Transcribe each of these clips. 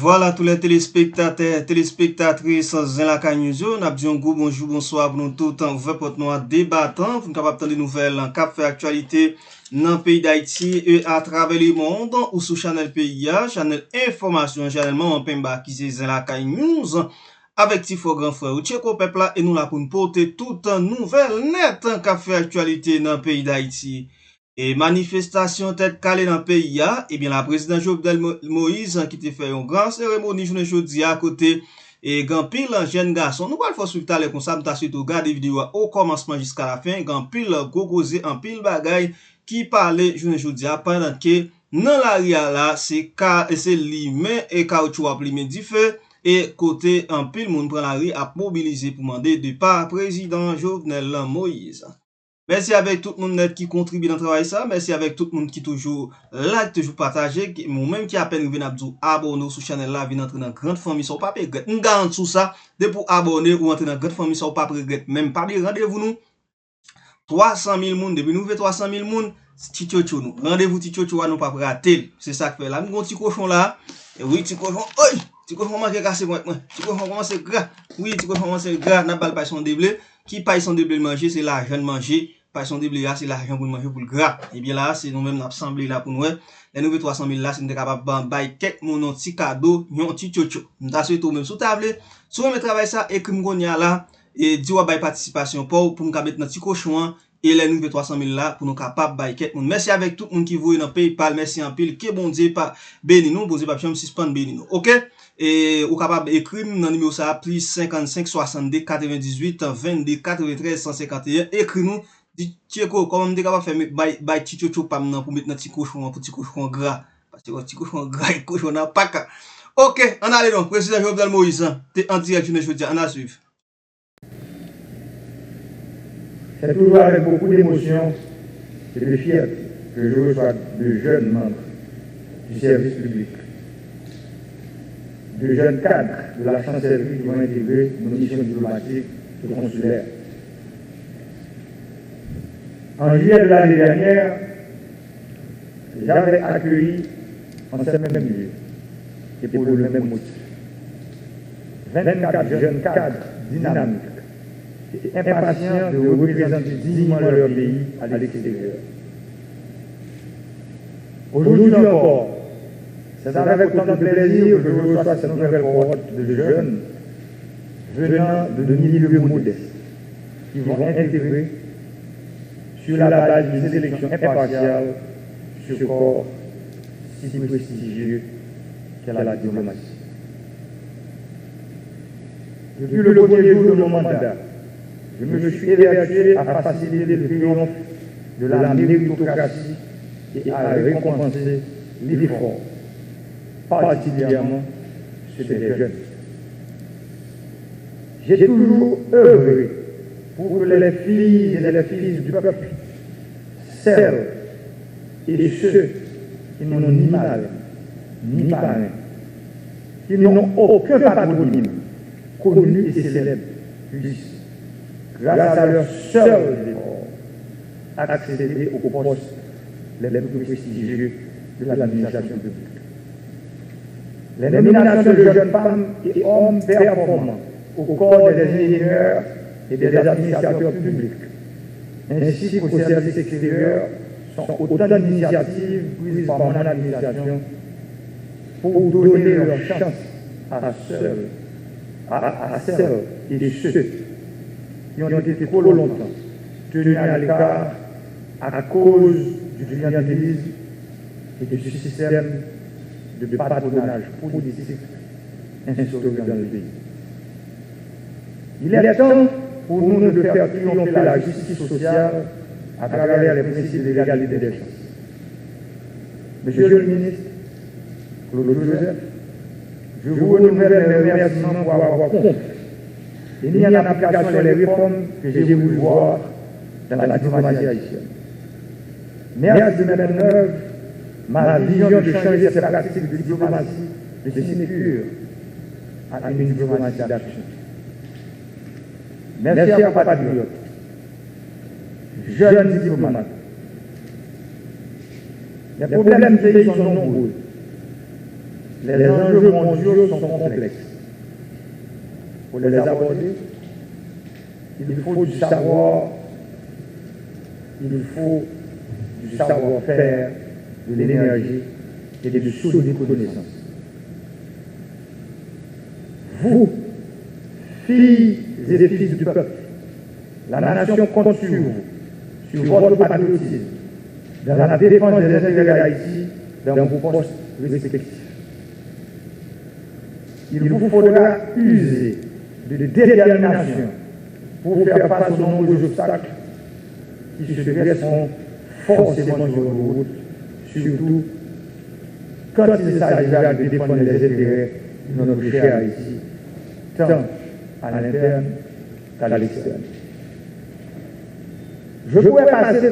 Voilà tous les téléspectateurs, téléspectatrices de la Cagnouzio. Nous avons un gros bonjour, bonsoir pour nous tout en ouvert pour nous débattant, pour nous capable de nouvelles en cap fait actualité dans le pays d'Haïti et à travers le monde ou sur Channel PIA, Channel Information, généralement en Pemba qui c'est la Cagnouz avec Tifo grand frère ou Tcheko peuple là et nous là pour nous porter toute nouvelle net en cap fait actualité dans le pays d'Haïti. Et manifestation tête calée dans le pays, et bien la présidente Jovenel Moïse qui te fait une grande cérémonie journée jeudi à côté et grand pile jeune garçon. Nous allons faire suivre tout à l'heure comme ça, nous suite regarder vidéo au commencement jusqu'à la fin, grand pile gogosé en pile bagaille qui parlait journée jeudi pendant que dans l'arrière là, c'est limé et caoutchouc à limé du feu et côté en pile monde prend la rue à mobiliser pour demander départ président Jovenel Moïse. Merci avec tout le monde qui contribue dans le travail ça. Merci avec tout le monde qui toujours like, toujours partagé. Moi-même qui à peine venu abonner sur chaîne là, vient entrer dans la grande famille, ça pas regret. On garantit tout ça. De pour abonner ou entrer dans la grande famille, ça pas regret. Même pas de rendez-vous nous. 300 000 moun, depuis nous fait 300 000 moun, titiocho nous. Rendez-vous titiocho nous pas rater. C'est ça que fait là. Nous avons petit cochon là. Et oui, petit cochon. Oi! Petit cochon mange casser moi. Petit cochon commence gras. Oui, petit cochon commence gras. N'a pas son déblé. Qui paye son déblé manger, c'est l'argent de manger. Paye son déblé là, c'est l'argent pour manger pour le gras. Et bien là, c'est nous-mêmes nous assemblé là pour nous. Les nouveaux 300 000 là, c'est nous capable de bailler quelques mon petit cadeau, un petit tchotcho. Nous t'assurer tout même sous table. Soit on travail ça et que nous là et dit ouais bailler participation pour nous mettre notre petit cochon et les nouveaux 300 000 là pour nous capable bailler quelques monde. Merci avec tout le monde qui voit dans PayPal, merci en pile que bon Dieu pas béni nous, bon Dieu pas jamais suspendre béni nous. OK? Et ou capable écrire dans numéro ça plus 55 62 98 22 93 151 écrit nous dit Tcheko comment on est capable faire bail petit chocho pas maintenant pour mettre notre petit cochon gras parce que petit cochon gras et cochon n'a pas qu'à. OK, on allait donc président Jovenel Moïse t'es en direct jeudi on a suivre. C'est toujours avec beaucoup d'émotion et de fierté que je reçois de jeunes membres du service public, de jeunes cadres de la chancellerie qui vont intégrer nos missions diplomatiques et consulaires. En juillet de l'année dernière, j'avais accueilli en ce même lieu, et pour le même motif, 24 jeunes cadres dynamiques et impatients de représenter dignement leur pays à l'extérieur. Aujourd'hui encore, c'est avec autant de plaisir que je reçois cette nouvelle cohorte de jeunes venant de milieux modestes qui vont intégrer sur la base d'une sélection impartiale ce corps si prestigieux qu'est la diplomatie. Depuis le premier jour de mon mandat, je me suis évertué à faciliter le triomphe de la méritocratie et à récompenser l'effort, particulièrement ceux des jeunes. J'ai toujours œuvré pour que les filles et les fils du peuple, celles et ceux qui n'ont ni marraine, ni parrain, qui n'ont aucun patronyme connu et célèbre, puissent, grâce à leur seul effort, accéder aux postes les plus prestigieux de l'administration publique. Les nominations de jeunes femmes et hommes performants au corps des ingénieurs et des administrateurs publics, ainsi qu'au service extérieur, sont autant d'initiatives prises par mon administration pour donner leur chance à celles et ceux qui ont été trop longtemps tenus à l'écart à cause du clientélisme et du système de patronage politique instauré dans le pays. Il est temps pour nous de faire triompher la justice sociale à travers les principes de l'égalité des chances. Monsieur le ministre Claude Joseph, je vous renouvelle mes remerciements pour avoir compris et mis en application les réformes que j'ai voulu voir dans la diplomatie haïtienne. Merci de mettre en œuvre ma vision de changer cette pratique de diplomatie de sinécure à une diplomatie d'action. Merci à compatriotes, jeunes diplomates. Les problèmes du pays sont nombreux. les enjeux mondiaux sont complexes. Pour les aborder, il faut du savoir, il faut du savoir-faire, de l'énergie et de solides connaissances. Vous, filles et fils du peuple, la nation compte sur vous, sur votre patriotisme, dans la défense des intérêts d'Haïti, dans vos postes respectifs. Il vous faudra user de détermination pour faire face aux nombreux obstacles qui se dresseront forcément sur vos routes, surtout quand il s'agira de défendre les intérêts de notre cher Haïti, tant à l'interne qu'à l'externe. Je pourrais passer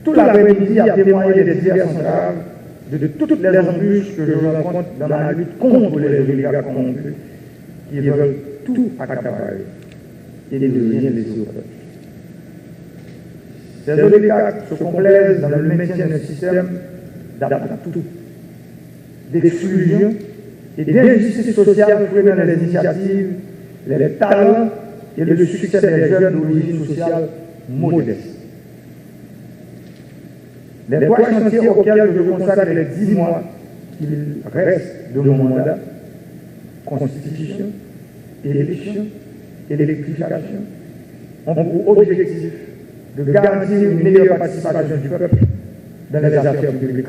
tout l'après-midi à témoigner des diverses entraves, de toutes les embûches que je rencontre dans ma lutte contre les oligarques corrompus qui veulent tout accaparer et ne rien laisser au peuple. Ces oligarques se complaisent dans le maintien d'un système d'atout, d'exclusion et d'injustice sociale freinant les initiatives, les talents et le succès des jeunes d'origine sociale modeste. Les trois chantiers auxquels je consacre les 10 mois qu'il reste de mon mandat, constitution, élection et électrification, ont pour objectif de garantir une meilleure participation du peuple dans les affaires publiques.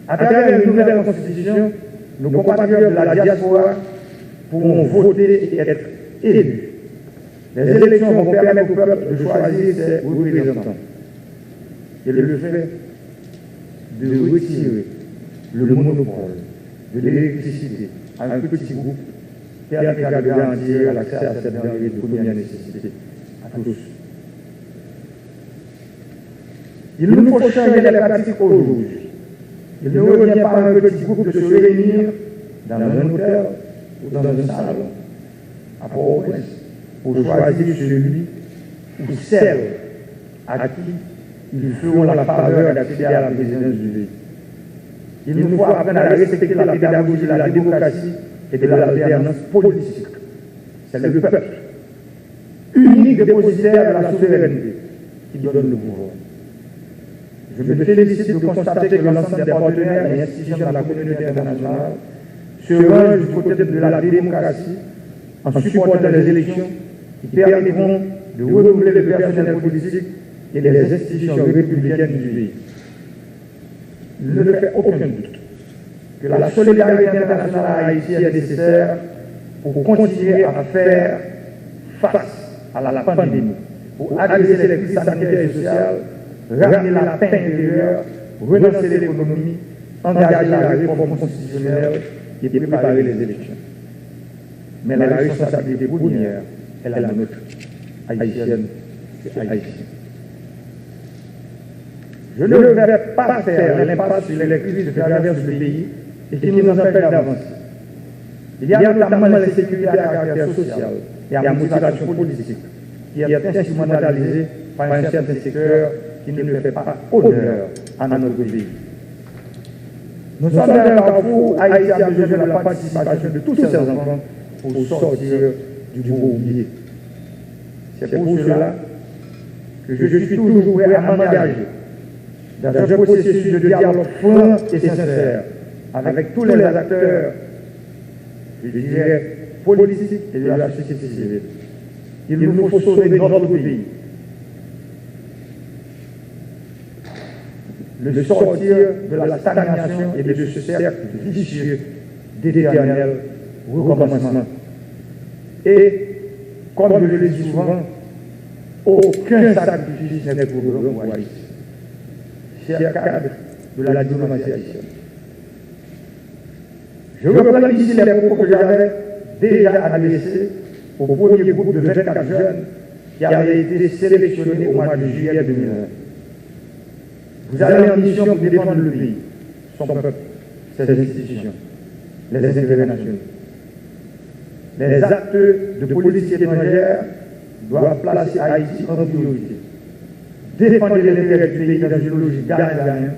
À travers une nouvelle constitution, nos compatriotes de la diaspora pourront voter et être élus. Les élections vont permettre au peuple de choisir ses représentants. Et le fait de retirer le monopole de l'électricité à un petit groupe permettra de garantir l'accès à cette denrée de première nécessité à tous. Il nous faut changer les pratiques aujourd'hui. Il ne revient pas à un petit groupe de se réunir dans un hôtel ou dans un salon à Port-au-Prince pour choisir celui ou celle à qui ils feront la faveur d'accéder à la présidence du pays. Il nous faut apprendre à respecter la pédagogie de la démocratie et de l'alternance politique. C'est le peuple, unique dépositaire de la souveraineté, qui donne le pouvoir. Je me félicite de constater que l'ensemble des partenaires et institutions de la communauté internationale se rangent du côté de la démocratie en supportant les élections qui permettront de renouveler le personnel politique et les institutions républicaines du pays. Il ne fait aucun doute que la solidarité internationale haïtienne est nécessaire pour continuer à faire face à la pandémie, pour adresser les crises sanitaires et sociales, ramener la paix intérieure, relancer l'économie, engager la réforme constitutionnelle et préparer les élections. Mais la responsabilité première est la nôtre, haïtienne et haïtienne. Je ne vais pas faire l'impasse sur les crises qui traversent le pays et qui nous empêchent d'avancer. Il y a notamment l'insécurité à caractère social et à motivation politique qui est instrumentalisée par un certain secteur qui ne fait pas honneur à notre pays. Nous sommes dans un carrefour, Haïti a besoin de la participation de tous ses enfants pour sortir du bourbier. C'est pour cela que je suis toujours prêt à m'engager dans un processus de dialogue franc et sincère avec tous les acteurs, je dirais, politiques et de la société civile. Il nous faut sauver notre pays, le sortir de la stagnation et de ce cercle vicieux d'éternel recommencement. Et, comme je le dis souvent, aucun sacrifice n'est pour le pour Haïti. Chers cadres de la diplomatie haïtienne, je reprends ici les propos que j'avais déjà adressés au premier groupe de 24 jeunes qui avaient été sélectionnés au mois de juillet 2001. Vous allez en mission pour défendre le pays, son peuple, ses institutions, les intérêts nationaux. Les actes de politique étrangère doivent placer Haïti en priorité. Défendre les intérêts du pays dans une logique gagnant-gagnant,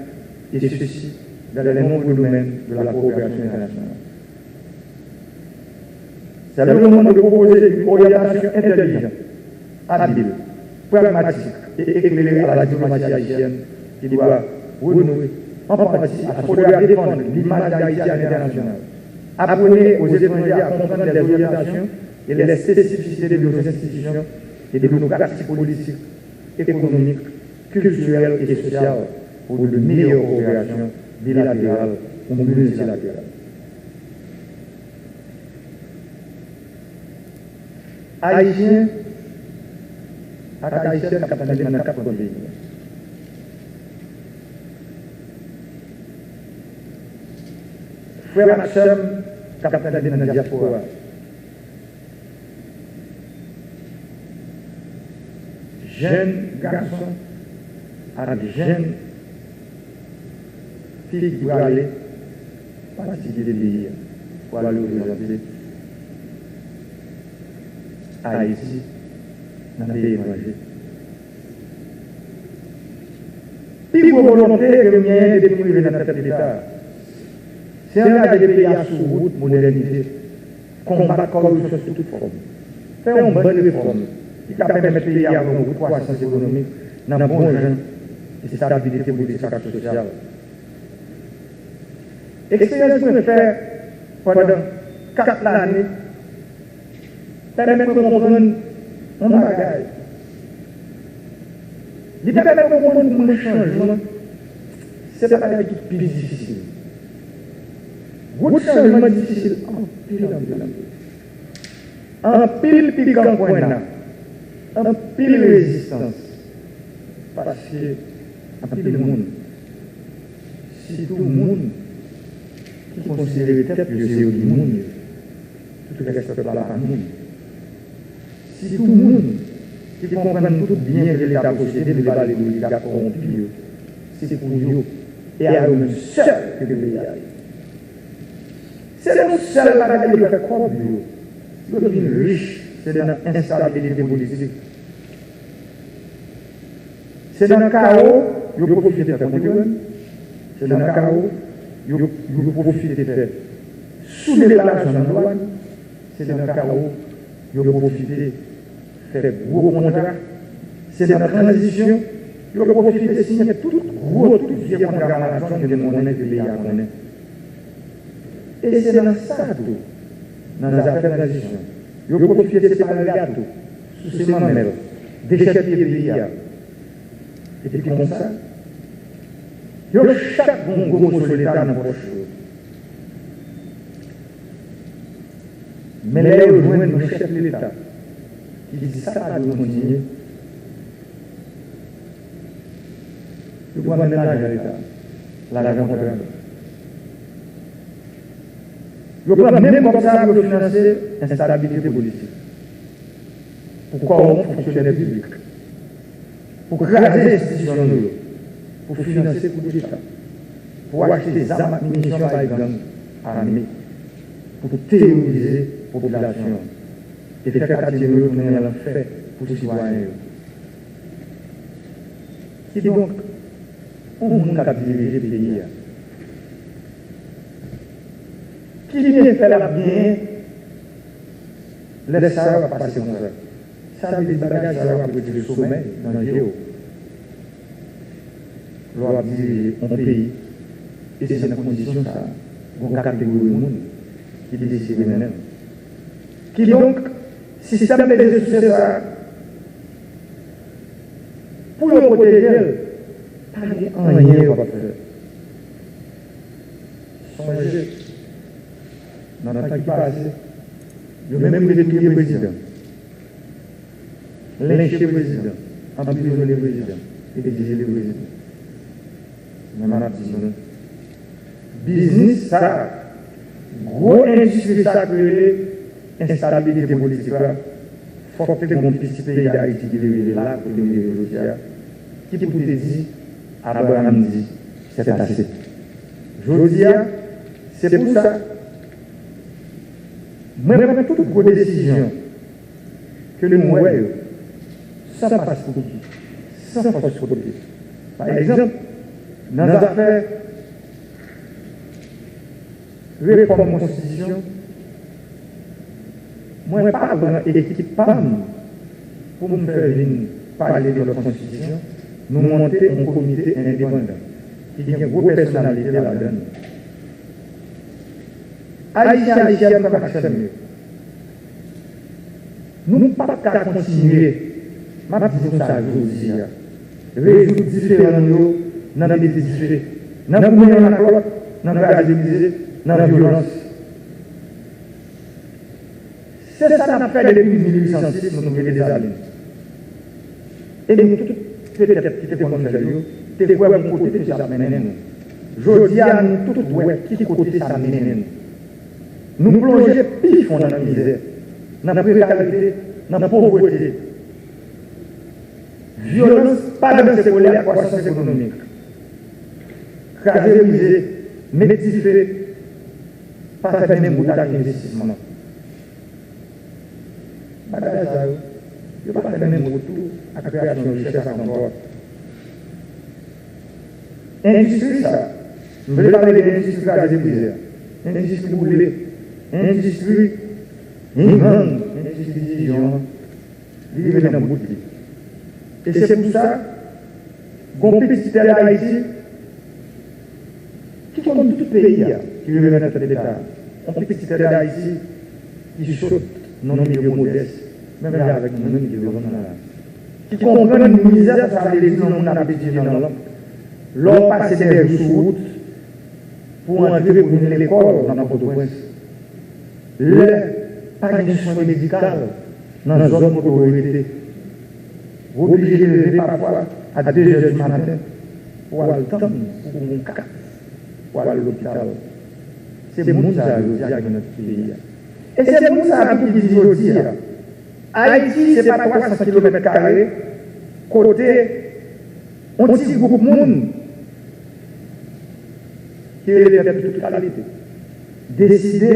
et ceci dans les nombreux domaines de la coopération internationale. C'est le moment de proposer une orientation intelligente, habile, pragmatique et éclairée à la diplomatie haïtienne qui doit renouer en partie à pouvoir défendre l'image d'Haïti à l'international. Apprenez aux étrangers à comprendre les orientations et les spécificités de nos institutions et de nos pratiques politiques, économiques, culturelles et sociales pour de meilleures coopérations bilatérales ou multilatérales. Haïtiens, Haïtiens, capitaine dans 4 pays. Frère Maxime, capitaine dans la diaspora. Jeune garçon avec jeune fille qui doit aller participer des pays pour aller représenter Haïti dans le pays étranger. Puis pour volonté que le mien est détruit dans la tête de l'État. C'est un des pays à sous-route, modernité, combattre la corruption sous toute forme. Faire une bonne réforme qui permet de mettre le pays à une route croissance économique, dans un bon genre et stabilité politique et sociale. Expérience qu'on fait pendant 4 années permet de comprendre un bagage. Il permet de comprendre un changement. C'est un bagage qui est plus difficile. Beaucoup de changements difficiles en pile piquant point là, en pile résistance. Parce que en pile monde, si tout le monde qui considère les têtes de zéro du monde, tout le reste de la famille, si tout le monde qui comprend tout bien que l'État possédé de l'évaluer de l'État corrompu, c'est pour eux et à eux-mêmes seuls que le pays arrive. C'est le seul bagage qui fait croire que le riche, c'est dans l'instabilité politique. C'est dans le chaos, il faut profiter de faire contrôle. C'est dans le chaos, il faut profiter de faire soulever l'argent en douane. C'est dans le chaos, il faut profiter de faire gros contrats. C'est dans la transition, il faut profiter de signer tout vieux contrat à la zone de monnaie que le pays connaît. Et c'est dans ça tout, dans les affaires de transition. Il faut profiter de séparer le gâteau, sous ses mamelles, déchetrer les pays. Et puis comme ça, il y a chaque bon gros sur l'État dans la poche. Mais là, il y a le chef de l'État qui dit ça doit continuer. Il doit mettre l'argent à l'État, l'argent contre l'État. Le plan même comme ça pour financer l'instabilité politique. Pourquoi on fonctionnaire public? Pour craser les institutions, pour financer le coup d'État, pour acheter des armes et munitions par les gangs armés, pour terroriser la population et faire quartier retourner dans l'enfer pour les citoyens. Et donc, on a dirigé le pays. Qui vient faire la bien, laisse ça va passer comme ça. Ça veut dire que les bagages va pour le sommet dans le géo. Loi diriger un pays, et c'est dans la condition ça, une catégorie de monde qui décide maintenant. Qui donc, si ça me fait sur ça, pour le protéger, pas rien va faire. Songez. Dans le temps qui passe, je vais même retirer le président, lyncher le président, emprisonner le président, et exiger le président. Mais maintenant, business, ça, gros industrie sacrée, instabilité politique, forte comme petit pays d'Haïti qui est là, pour le négocier, qui pour te dire, Abraham dit, c'est assez. Je dis, c'est pour ça. Moi, je prends toutes vos décisions que nous voyons, ça passe pour qui? Ça passe pour qui? Par exemple, dans les affaires réforme de la Constitution, moi, je ne parle pas d'équipe PAM pour me faire venir parler de la Constitution. Nous montons un comité indépendant qui a une grosse personnalité là-dedans. Haïtiens, nous pas mieux. Nous ne pouvons pas continuer. Je dis ça aujourd'hui. Résoudre différents niveaux dans les défis. Dans le moyen de la clotte, dans la radicalisation, dans la violence. C'est ça qu'on a fait depuis 1806, nous avons des alliés. Et nous, peut-être, qui étaient comme ça, tu vois mon côté, ça mène nous. Je dis à nous, tout ouais, qui côté ça mène nous. Nous plongeons pif dans la misère, dans la précarité, dans la pauvreté. Violence, pas dans ces colères, croissance économique. Craser, métifier, pas faire même bout d'investissement. Bagage ça, je ne vais pas faire même retour à la création de richesse encore. Industrie, ça, je ne vais pas parler d'industrie crasée brisée. Industrie boulée, industrie, grande, industrie division, vivre dans le bout de vie. Et c'est pour ça qu'on peut citer Haïti, qui comme tout pays qui veut dans notre État, on peut citer Haïti qui saute dans nos milieux modestes, même avec nous qui vivons là. Qui comprennent une misère, ça veut dire que nous avons appétit dans l'homme. L'on passe des jours sur route pour entrer pour venir à l'école dans Port-au-Prince. Pas de soins médicaux dans la zone autorité. Vous obligez de lever parfois à 2 heures du matin pour aller pour mon cas, pour aller à l'hôpital. C'est le monde qui a notre pays. Et c'est le monde qui a dit aujourd'hui. Haïti, ce n'est pas 300 km², côté, on petit groupe de monde qui est de toute qualité. Décider,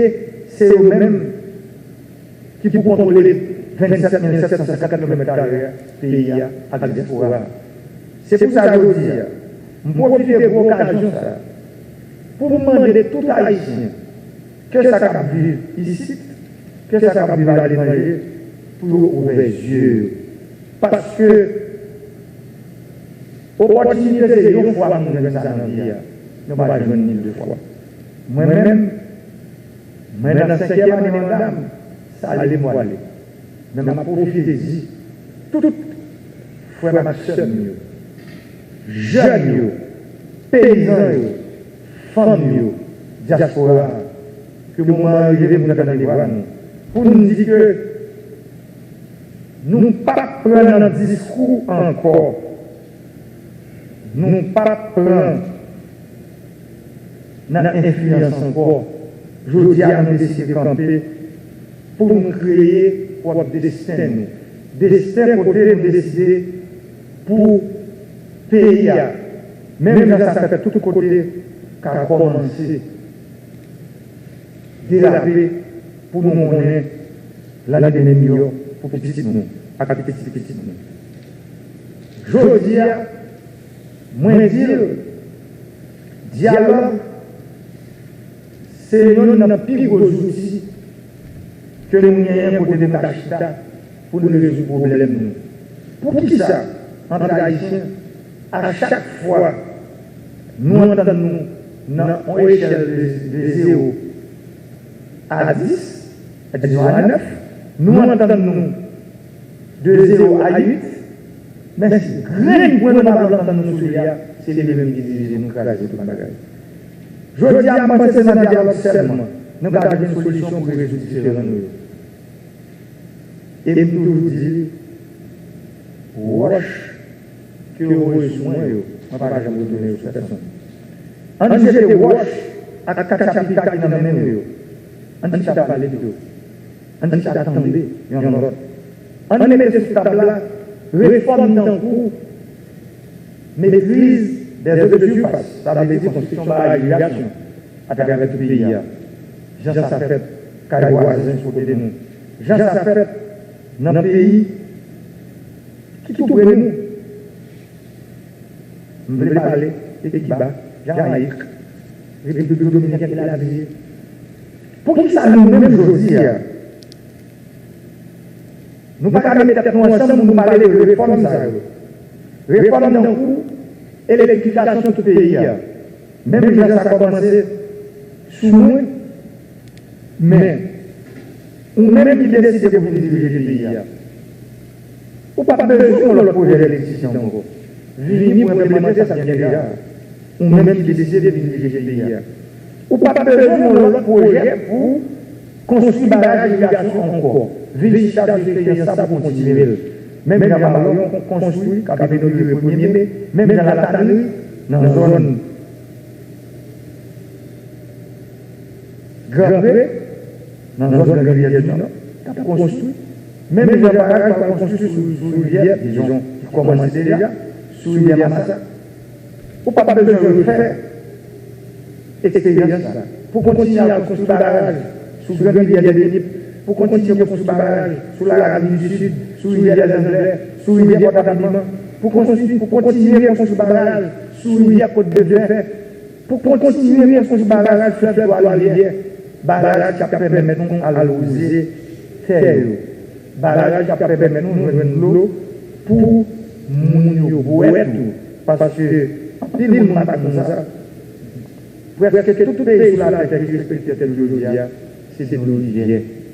c'est eux-mêmes qui pour contrôler 27 750 km² pays à la diaspora. C'est pour ça que je dis, je profite de l'occasion pour demander de tout Haïtien que ça va vivre ici, que ça va vivre à l'étranger, pour ouvrir les yeux. Parce que l'opportunité, c'est une fois que nous avons ça dans la vie. Nous ne pouvons pas jouer 2 fois. Moi-même, dans la 5e année, madame, ça allait moi aller. Mais ma prophétie, tout frère ma soeur, jeunes, paysans, femmes, diaspora, que vous m'arrivez pour nous voir, pour nous dire que nous ne pouvons pas prendre un discours encore. Nous ne pouvons pas prendre l'influence encore. Je dis à nous décider de camper pour nous créer notre destin. Destin côté nous décider pour pays. Même quand ça fait tout côté qu'a commencé déraper pour nous connaître l'année de meilleure pour petit nous, à petit nous. Je dis à moi dire dialogue, c'est l'un des plus gros outils que nous avons pour nous acheter pour nous résoudre le problème. Pour qui ça, entre Haïtiens, à chaque fois, nous entendons dans une échelle de 0 à 10, à 9, nous entendons de 0 à 8, mais rien point nous entendons sur là, c'est les mêmes qui disent nous craser tout le bagage. Je dis à moi, c'est un dialogue seulement. Nous avons une solution pour résoudre différents niveaux. Et nous toujours dit, roche que vous reçoit, on ne va pas jamais donner aux personnes. On dit que roche à Kachapika qui n'a même eu. On dit que parler de tout. On dit que attendez, il y en a d'autres. On met ce table-là, réforme d'un coup, maîtrise des eaux de surface, ça veut dire construction par irrigation à travers tout le pays. Jean ça fait carré voisin sur côté de nous. Jean ça fait dans le pays qui tout près de nous. Je ne vais pas parler et qui bat, Jamaïque, République dominicaine qui l'a visé, Pour qui ça nous-mêmes aujourd'hui, nous ne pouvons pas mettre ensemble pour nous parler de réforme. Réforme dans le coup et l'électrification de tout le pays. Même les gens, ça a commencé sous nous, mais nous-mêmes qui décidons de venir diriger le pays. Ou pas besoin de le projet d'électricité encore. Vini pour implémenter ça bien déjà. Ou même qui décide de venir diriger le pays. Ou pas besoin de le projet pour construire des barrages d'irrigation encore. Véritable expérience ça pour continuer. Même dans la Marion, on construit, quand on est le 1er mai, même dans la tannerie, dans la zone Grand-Pré, dans la zone de la rivière du Nord, on construit. Même les barrages qu'on construit sous rivière, disons, qui commencent déjà, sous rivière Massa, ou pas besoin de le faire, expérience ça. Pour continuer à construire des barrages sous grande rivière de l'Égypte, pour continuer à construire des barrages sous la Arabie du Sud, sous rivière des Anglais, sous rivière Porte-à-Piment, pour continuer à construire des barrages sous rivière Côte de Fer, pour continuer à construire des barrages sur la rivière, barrages qui permettent à l'oser faire. Barrage qui permet de nous de l'eau pour nous boire tout. Parce que si nous ne pas comme ça, presque tout pays sur la terre qui respecte aujourd'hui, c'est de l'eau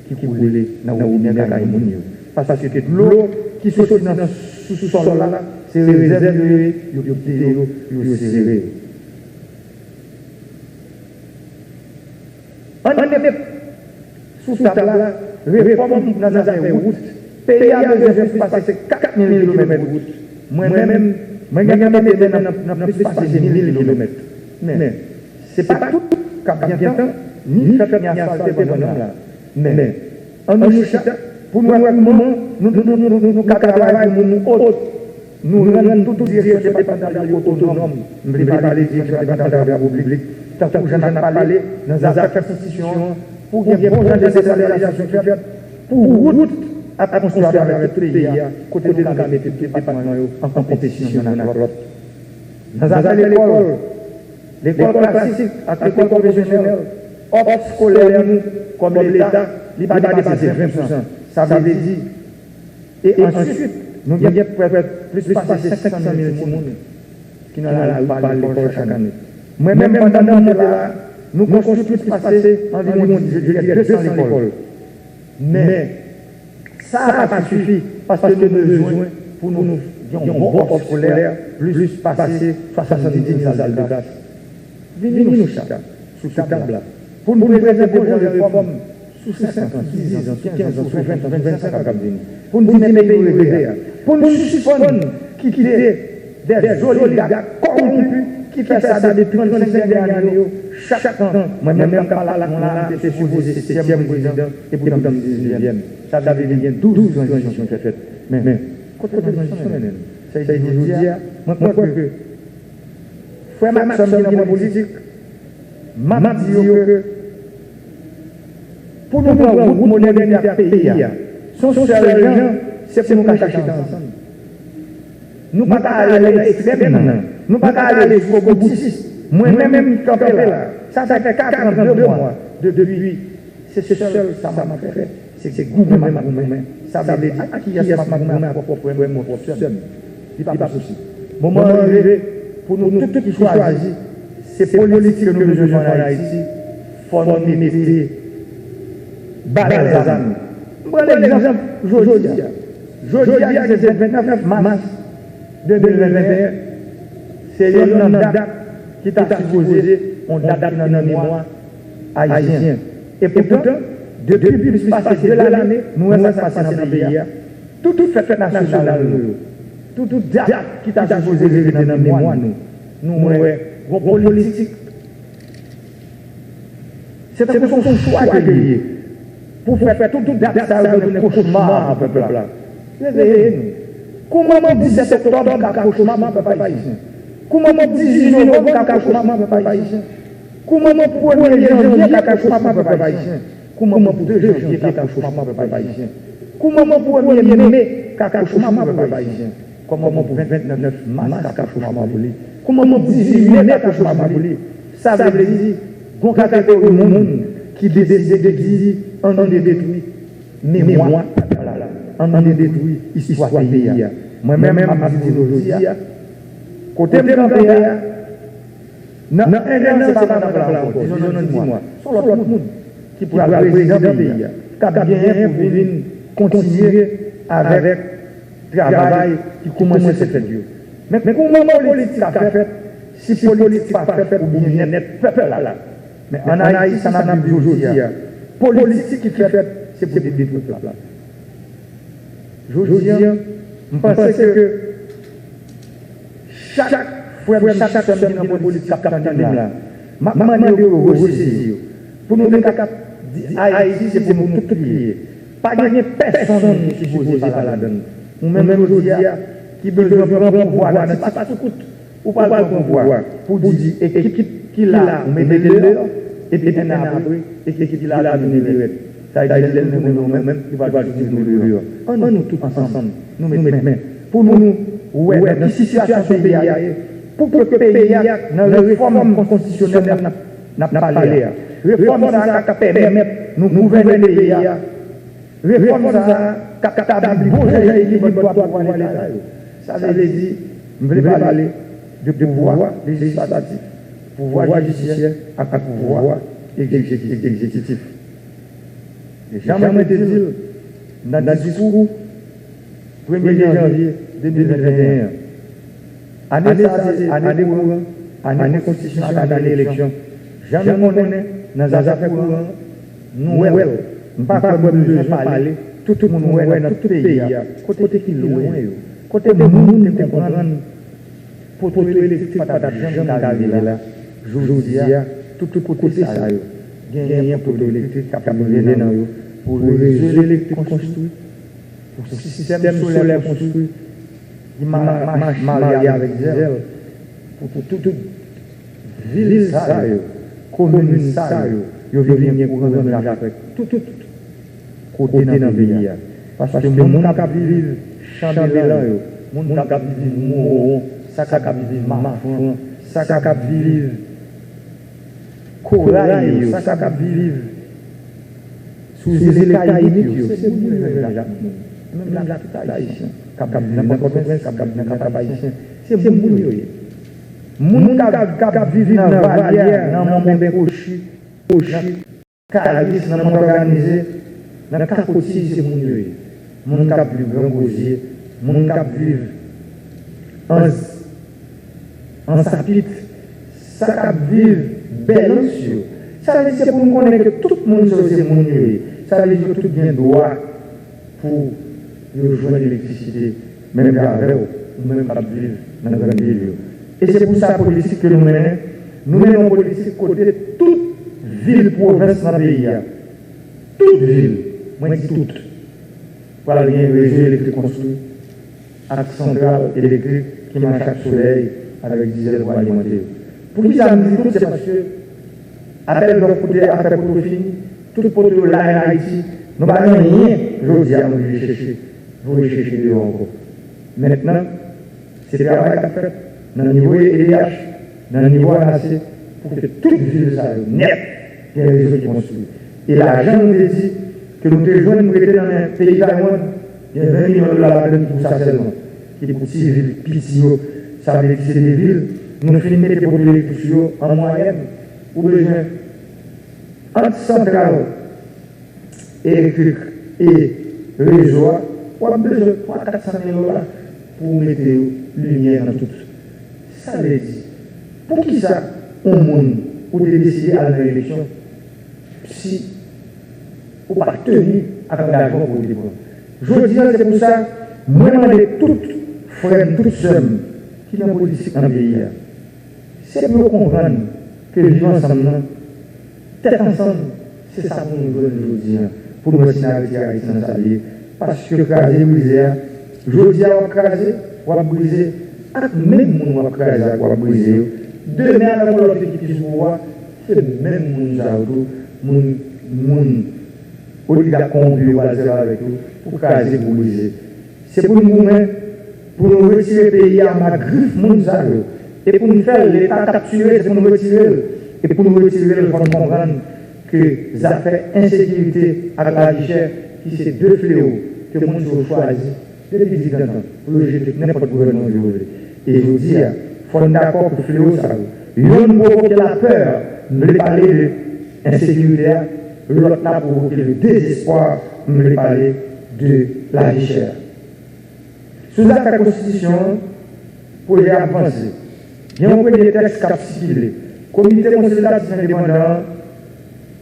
qui coule dans le monde. Parce que l'eau qui se trouve dans ce sous-sol-là, c'est réservé, il serré. On est sous ça là. Réforme dans la route, pays a besoin de passer 4 000 km de route. Moi-même, je n'ai plus passé 1 000 km. Mais ce n'est pas tout qui a bien temps, ni fait ni asphalté pour nous là. Mais on nous chante, pour nous, nous travaillons pour nous autres. Nous rendons tout direction départementale autonome. Nous ne pouvons pas parler de direction départementale de la République. Tant que je n'ai pas parlé dans les affaires constitution. Pour qu'il y ait bon genre de décentralisation pour route à construire avec tout le pays, côté de nous mettre les départements en compétition dans l'autre. Dans l'école classique, avec l'école professionnelle, hors scolaire, comme l'État, il va dépasser 20%. Ça veut dire. Et ensuite, nous avons plus de 500 000 personnes qui n'ont pas l'école chaque année. Moi-même, pendant que là, nous construisons plus passer environ 200 écoles. Mais ça n'a pas suffi parce que nous avons besoin pour nous dire un bon offre scolaire, plus passer 70 000 salles de classe. Venez nous chacun sous cette table-là. Pour nous présenter des projets de réforme sous 50 ans, 10 ans, 15 ans, 20 ans, 25 ans, pour nous dire des pays rêvés, pour nous suspendre qui des oligarques corrompus qui fait ça depuis 35 dernières années, chaque an, moi-même, quand là, j'étais supposé 7e président, et pourtant 19e. Ça veut dire 12 transitions qui sont faites. Mais, quand on transition, ça veut dire, moi, je crois que, frère Maxime, dans la politique, m'a dit que, pour nous prendre une route modernité à pays, son seul gens, c'est pour nous cacher ensemble. Nous ne pouvons pas aller à l'extrême, nous ne pouvons pas aller jusqu'au boutiste. Moi-même, quand je suis là, ça fait 42 mois depuis. C'est ce seul, ça m'a fait. C'est gouvernement, ça veut dire qui a ce gouvernement pour mon propre seul. Il n'y a pas de souci. Moment arrivé, pour nous tous qui choisissent, c'est politique que nous devons en Haïti, il faut nous mettre barre les âmes. Voilà l'exemple, aujourd'hui, c'est le 29 mars 2021, c'est une date qui t'a supposé, on date dans le mémoire haïtien. Et pourtant, depuis plus passé de l'année, nous avons passé dans le pays. Tout fait national, tout date qui t'a supposé vivre dans le mémoire, nous avons politique. C'est un choix que lié. Pour faire tout date, ça va donner cauchemar au peuple là. Réveillez-nous. Comment on dit 17 octobre, qu'un cauchemar ne peut pas ici? Comment on dit 18 novembre, qu'un cauchemar ne peut pas ici? Comment on 1er janvier, qu'un cauchemar ne peut pas ici? Comment on 2 janvier, qu'un cauchemar ne peut pas ici? Comment on 1er mai, qu'un cauchemar ne peut pas ici? Comment on 29 mars, qu'un cauchemar ne peut pas ici? Comment on 18 mai, qu'un cauchemar ne peut pas ici? Ça veut dire, qu'on catégorie monde qui décide de dire on a détruit mémoire, on a détruit histoire pays. Moi-même, je dis aujourd'hui, côté de l'Empire, non, c'est pas mal, dis-moi, sur l'autre monde qui pourra le président du pays, qui a bien pour venir continuer avec le travail qui commence à se faire. Mais comment la politique a fait, si la politique n'a pas fait pour bien-être peuple là. Mais en Haïti, ça n'a pas vu aujourd'hui. Politique qui fait, c'est pour détruire le peuple là. Aujourd'hui, je pense que chaque fois, chaque personne dans la politique là, ma manière de ressaisir, pour nous dire Haïti, c'est pour nous tout lier. Pas gagner personne qui est supposé par la donne. Ou même aujourd'hui, qui besoin de prendre pouvoir, c'est pas tout coûte. Ou pas le pouvoir, pour dire, équipe qui l'a, on met des leurs, et puis un abri, et qui l'a, on met des leurs. Ça veut dire que nous-mêmes, qui va dire nous leurs. On nous tous ensemble, nous mettons main. Pour nous, ouais, dans la situation du pays, pour que le pays, dans la réforme constitutionnelle, n'a pas parlé. Réforme ça qui permet nous gouverner le pays. Réforme ça qui établit le libre droit pour aller là. Ça veut dire, je ne veux pas parler de pouvoir législatif, pouvoir judiciaire à pouvoir exécutif. Jamais dit dans le discours 1er janvier 2021, année constitutionnelle, année élection, jamais on est dans les affaires courantes, nous ne pouvons pas parler, tout le monde est dans tout le pays, côté qui est loin, côté de monde qui comprend, pour tout l'électrique, pas d'argent là, aujourd'hui, tout côté ça, il y a un pour l'électrique qui a pour le réseau électrique construit, pour le système solaire construit, il m'a marié avec elle, pour toute ville, commune, il y a un courant de l'argent avec tout côté dans le pays. Parce que le monde qui vit Chambélan, le monde qui vit Moron, ça qui vit Mafran, ça qui vit Corail, ça qui vit sous les Caraïbes, c'est le monde même la haïtien, c'est le monde. Moun qui vit dans la valière, dans le monde Kochi, Caraïbes, dans le monde organisé, dans le Capoti, c'est le monde. Moun qui vit dans Gosier, moun qui vit en Sapit, ça qui vit Bélancieux. Ça veut dire que pour nous connaître que tout le monde est le monde. Ça veut dire que tout bien droit pour rejoindre l'électricité, même avec ou même pas vivre dans la grande ville. Et c'est pour ça la politique que nous menons. Nous menons la politique côté toute ville, province dans le pays. Toute ville, moi je dis toute. Pour aller un réseau électrique construit, avec centrale électrique qui marche à soleil avec diesel pour alimenter. Pour qui ça nous dit tout, c'est parce que appel d'offres pour affaire pour fini, tout pour tout là en Haïti, nous n'avons rien, je dis à nous chercher, vous chercher dehors encore. Maintenant, c'est le travail qu'a fait dans le niveau EDH, dans le niveau ANAC, pour que toute ville soit nette, il y a un réseau qui construit. Et l'argent nous dit que nous devons nous mettre dans un pays d'Aïwan, il y a 20 millions de dollars pour ça seulement, qui est pour 6 villes, Pitio, ça veut dire que c'est des villes, nous finissons de pour l'électricité en moyenne, ou besoin entre centrale électrique et réseau, on a besoin de 400 000 dollars pour mettre lumière dans tout. Ça veut dire, pour qui ça, on monde, pour décider à l'élection, si on pas tenir avec l'argent pour le dépôt. Je dis, c'est pour ça, moi, je demande toutes frères, toutes sœurs qui sont politiques dans le pays. C'est pour comprendre que vivre ensemble, tête ensemble, c'est ça pour nous aujourd'hui, pour nous nationalité haïtienne s'allier. Parce que craser, briser, je dis à craser, on va briser, même nous on va craser, on va briser. Demain, avec l'autre équipe qui se voit, c'est même nous, oligarque conduit, on va faire avec nous, pour craser, pour briser. C'est pour nous, pour nous retirer le pays à ma griffe, et pour nous faire l'État capturé, c'est pour nous retirer. Et pour nous retirer, il faut comprendre que ça fait insécurité avec la vie chère, qui c'est deux fléaux que le monde a choisi depuis 10 ans pour le jeter n'importe quel gouvernement de l'autre. Et je vous dis, il faut être d'accord que le fléau, ça l'un provoque la peur, nous les parler de l'insécurité, l'autre là provoquer le désespoir, nous les parler de la vie chère. Sous la Constitution, pour les avancer, il y a un premier texte qui a stipulé. Comité consultatif indépendant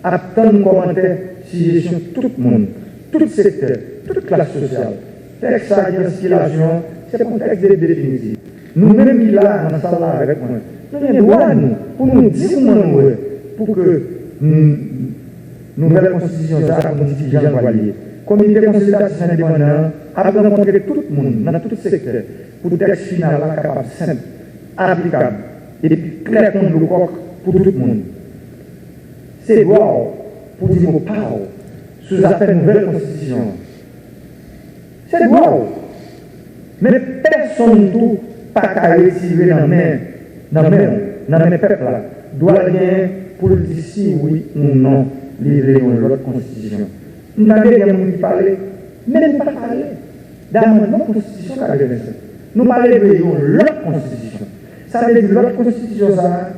attend un commentaire sur la gestion de tout le monde, tout secteur, toute classe sociale. Texte à distillation, c'est un texte définitif. Nous-mêmes qui là, dans ça là avec moi, nous avons droit nous, pour nous dire comment pour que nouvelle constitution, ça, modifie Jean Valier. Comité consultatif indépendant a rencontré tout le monde, dans tout secteur, pour le texte final là, capable, simple, applicable, et puis clair contre le coq pour tout le monde. C'est droit pour dire vos paroles sous affaire nouvelle constitution. C'est droit. Mais personne tout pas qu'à retirer dans mes peuples là doit rien pour dire si oui ou non livrer l'autre constitution. Nous n'avons rien qui parler, mais nous ne pas parler dans notre constitution qui est nous parlons de l'autre constitution. Ça veut dire l'autre constitution, ça,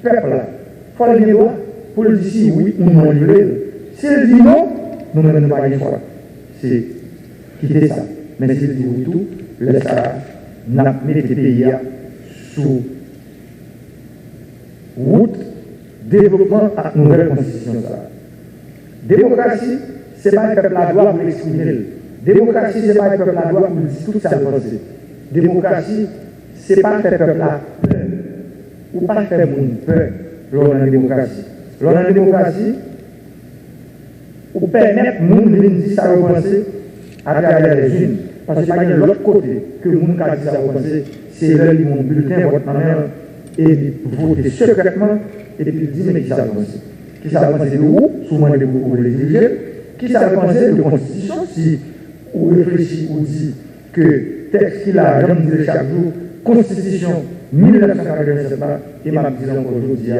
peuple là, il faut le droit pour le dire si oui ou non livrer. S'il dit non, nous ne pas rien faire. C'est quitter ça. Mais s'il dit oui tout, laisse ça, n'a mis les pays sous route développement à nouvelle constitution. Démocratie, c'est pas le peuple à droit pour l'exprimer. Démocratie, c'est pas le peuple à droit pour dire toute sa pensée. Démocratie, c'est pas faire peuple à peur ou pas faire monde peur lors de la démocratie. Lors de la démocratie, ou permettre monde de dire ça penser à travers les unes. Parce que c'est pas de l'autre côté que le monde a dit ça penser, c'est là où mon bulletin vote en main et voter secrètement et puis dire mais qui ça penser. Qui ça penser de où, souvent de beaucoup les diriger, qui ça penser de constitution si on réfléchit ou dit que texte qu'il a jamais chaque jour, constitution 1987 et ma disons qu'aujourd'hui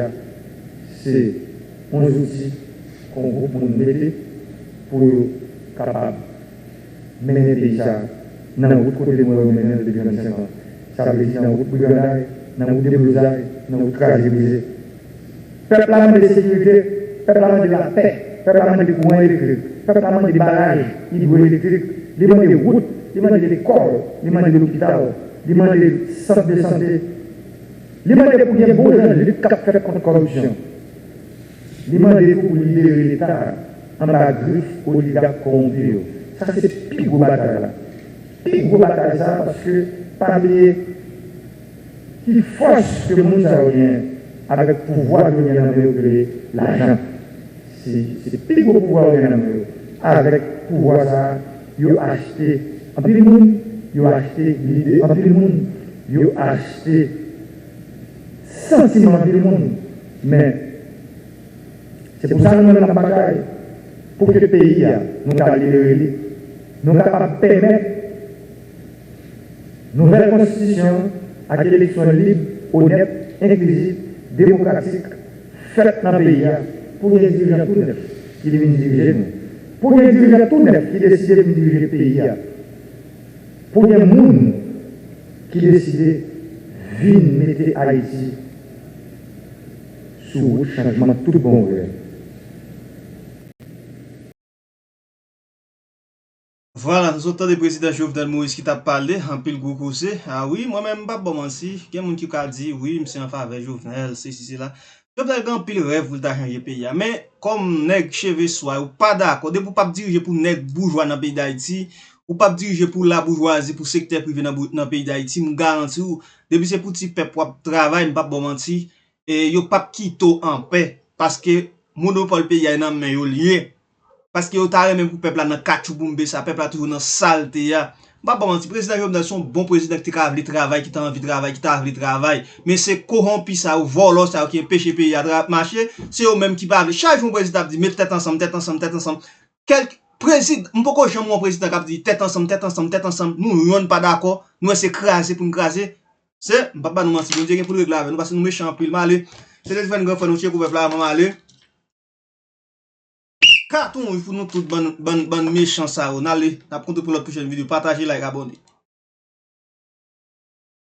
c'est 11 outils qu'on groupe pour nous mettre pour capable de mener les pays dans la route côté de moi depuis 25 ans. Ça veut dire dans la route Bougandaï, dans la route des Blousailles, dans la route Crasé-Brisé. Peuple a de sécurité, peuple a de la paix, peuple a de courants électriques, peuple a de barrages hydroélectriques, il demande des routes, il demande des écoles, il demande de l'hôpital, il demande des centres de santé, il demande pour qu'il y ait beau gens de lutte contre la corruption. Il demande pour libérer l'État en bas griffe oligarque corrompu. Ça, c'est le plus gros bataille là. Plus gros bataille ça, parce que parler qui force que le monde a rien avec le pouvoir de l'argent. C'est le plus gros pouvoir de avec le pouvoir ça, ils ont acheté en plus le monde, ils ont acheté l'idée, en plus le monde, ils ont acheté sentiment du monde. Mais c'est pour ça que nous avons la bataille. Pour que le pays nous libérer, nous capables de permettre une nouvelle constitution avec une élection libre, honnête, inclusive, démocratique, faite dans le pays, pour les dirigeants tout neufs qui viennent diriger nous. Pour les dirigeants tout neufs qui décident de diriger le pays. Pour les gens qui décident de venir mettre Haïti sous le changement tout bon. Voilà, nous autres le président Jovenel Moïse qui t'a parlé en pile gros causé. Ah oui, moi-même pas bon si, il y a des gens qui a dit oui, monsieur en faveur Jovenel, c'est là. Jovenel a un pile rêve pour changer le pays. Mais comme nèg cheveux soir ou pas d'accord, de pour pas diriger pour nèg bourgeois dans le pays d'Haïti, ou pas diriger pour la bourgeoisie pour secteur privé dans le pays d'Haïti, me garantis ou depuis c'est pour petit peuple pour travail, pas bon mentir et yo pas quitter en paix parce que monopole pays a dans main yo lié. Parce que vous avez même pour le peuple dans le boumbe, ça peuple toujours dans saleté. Bah bon, le président Jovenel son bon président qui a envie de travail, qui a envie de travail, qui a envie de travail. Mais c'est corrompu ça, ou volant ça, qui empêche pays à marcher. C'est eux même qui parlent. Chaque jour, le président dit, mettez tête ensemble, tête ensemble, tête ensemble. Quelques président, pourquoi jamais mon président qui dit tête ensemble, tête ensemble, tête ensemble. Nous, nous, pas d'accord. Nous, c'est craser pour nous craser. C'est, papa, nous, mentir. Nous, disons pour le régler, nous, parce que nous, méchants, puis le mal. C'est les 20 grands fois, nous, chez le peuple là, maman, carton pour nous tout ban méchant ça. On allez, n'a compte pour la prochaine vidéo, partagez, like, abonnez.